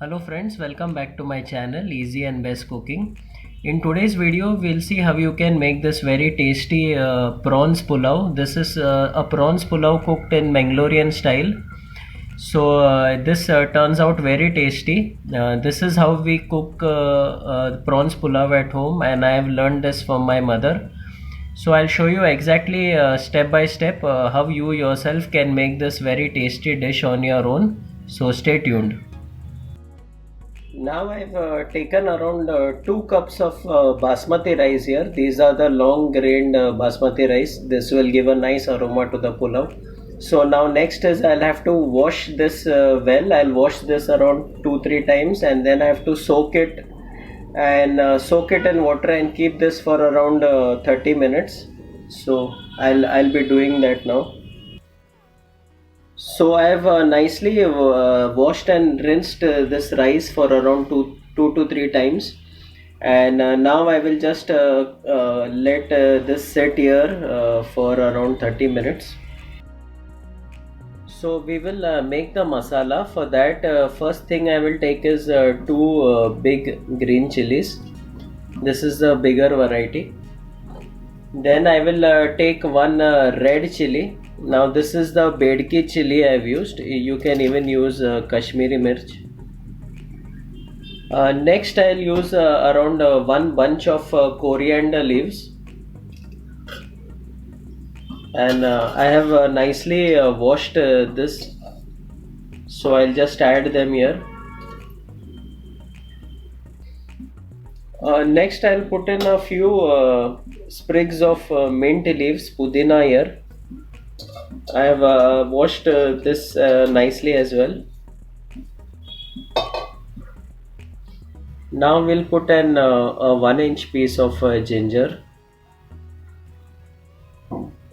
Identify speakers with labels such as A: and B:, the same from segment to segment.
A: Hello friends, welcome back to my channel Easy and Best Cooking. In today's video we'll see how you can make this very tasty prawns pulao. This is a prawns pulao cooked in Mangalorean style. So this turns out very tasty. This is how we cook prawns pulao at home, and I have learned this from my mother. So I'll show you exactly step by step how you yourself can make this very tasty dish on your own. So stay tuned. Now I've taken around 2 cups of basmati rice here. These are the long grained basmati rice. This will give a nice aroma to the pulao. So now next is I'll have to wash this well. I'll wash this around 2-3 times, and then I have to soak it and soak it in water and keep this for around 30 minutes. So I'll be doing that now. So I have nicely washed and rinsed this rice for around two to three times, and now I will just let this sit here for around 30 minutes. So we will make the masala. For that, first thing I will take is two big green chilies. This is the bigger variety. Then I will take one red chili. Now this is the Bedki chili I have used. You can even use Kashmiri mirch. Next I'll use around one bunch of coriander leaves, and I have nicely washed this, so I'll just add them here. Next I'll put in a few sprigs of mint leaves, pudina here. I have washed this nicely as well. Now we'll put a 1-inch piece of ginger,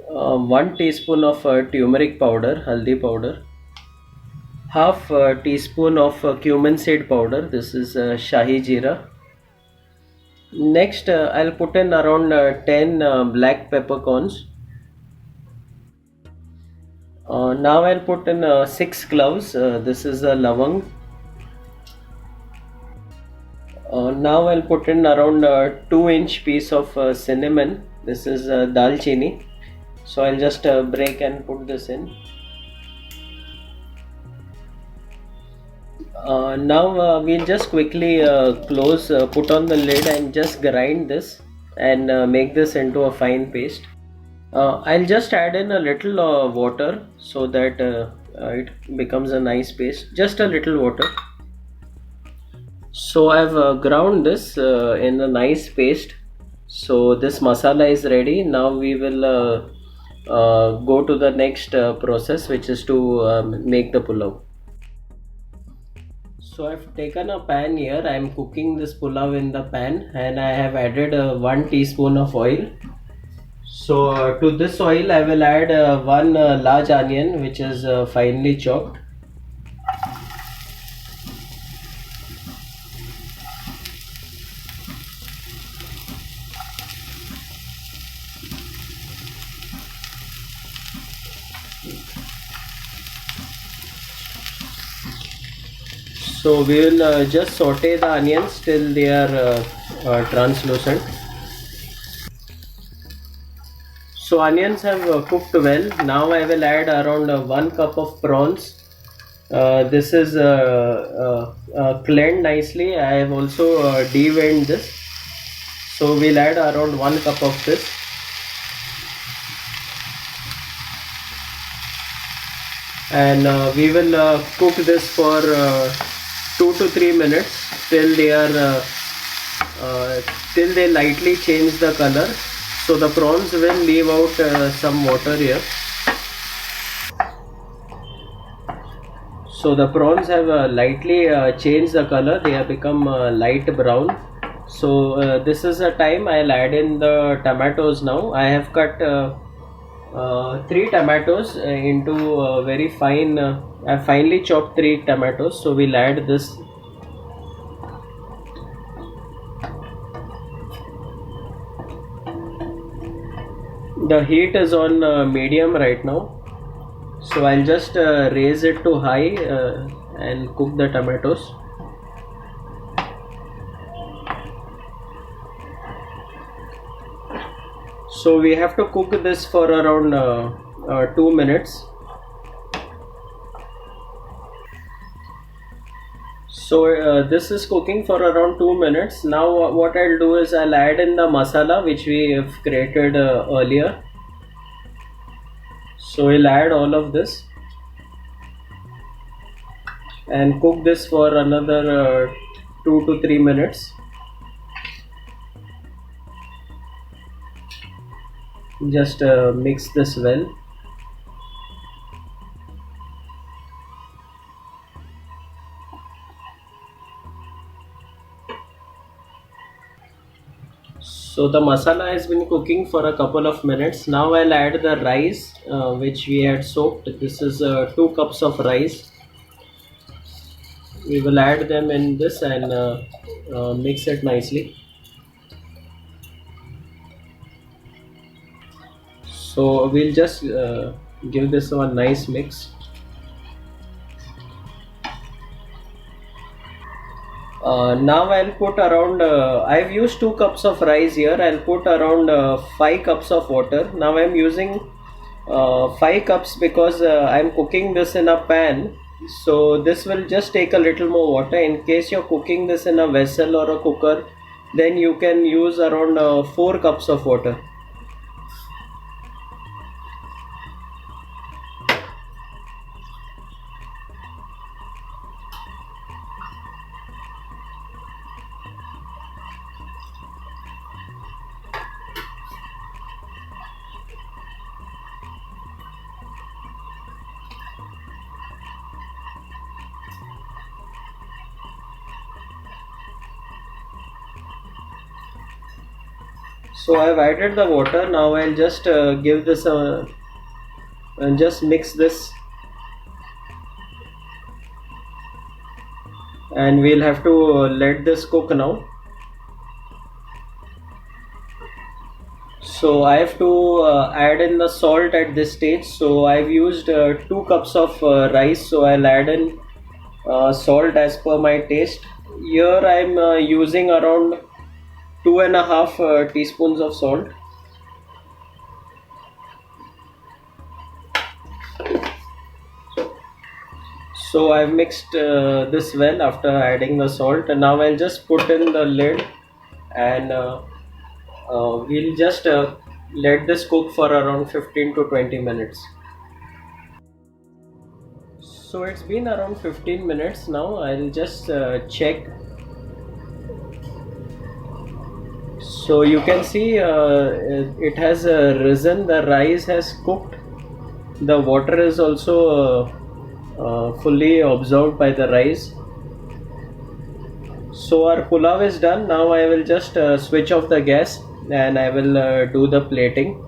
A: 1 teaspoon of turmeric powder, haldi powder, half teaspoon of cumin seed powder. This is Shahi Jeera. Next I'll put in around 10 black peppercorns. Now I'll put in 6 cloves. This is a lavang. Now I'll put in around 2-inch piece of cinnamon. This is dalchini. So I'll just break and put this in. Now we'll just quickly put on the lid and just grind this and make this into a fine paste. I'll just add in a little water so that it becomes a nice paste. Just a little water. So I've ground this in a nice paste. So this masala is ready. Now we will go to the next process, which is to make the pulao. So I've taken a pan here. I am cooking this pulao in the pan, and I have added 1 teaspoon of oil. So to this oil I will add one large onion, which is finely chopped. So we will just saute the onions till they are translucent. So onions have cooked well. Now I will add around 1 cup of prawns. This is cleaned nicely. I have also de-veined this. So we'll add around 1 cup of this. And we will cook this for 2 to 3 minutes till they are till they lightly change the color. So the prawns will leave out some water here. So the prawns have lightly changed the color. They have become light brown. So this is a time I'll add in the tomatoes now. I have cut 3 tomatoes into very fine. I've finely chopped 3 tomatoes. So we'll add this. The heat is on medium right now, so I'll just raise it to high and cook the tomatoes. So we have to cook this for around 2 minutes. So this is cooking for around 2 minutes. Now what I'll do is I'll add in the masala which we have created earlier. So we'll add all of this and cook this for another 2 to 3 minutes. Just mix this well. So the masala has been cooking for a couple of minutes. Now I'll add the rice which we had soaked. This is 2 cups of rice. We will add them in this and mix it nicely. So we'll just give this one nice mix. Now I'll put around, I've used 2 cups of rice here. I'll put around 5 cups of water. Now I'm using 5 cups because I'm cooking this in a pan. So this will just take a little more water. In case you're cooking this in a vessel or a cooker, then you can use around 4 cups of water. So I've added the water. Now I'll just give this and just mix this, and we'll have to let this cook now. So I have to add in the salt at this stage. So I've used 2 cups of rice, so I'll add in salt as per my taste. Here I'm using around 2.5 teaspoons of salt. So I've mixed this well after adding the salt, and now I'll just put in the lid and we'll just let this cook for around 15 to 20 minutes. So it's been around 15 minutes now. I'll just check. So you can see it has risen, the rice has cooked, the water is also fully absorbed by the rice. So our pulao is done. Now I will just switch off the gas and I will do the plating.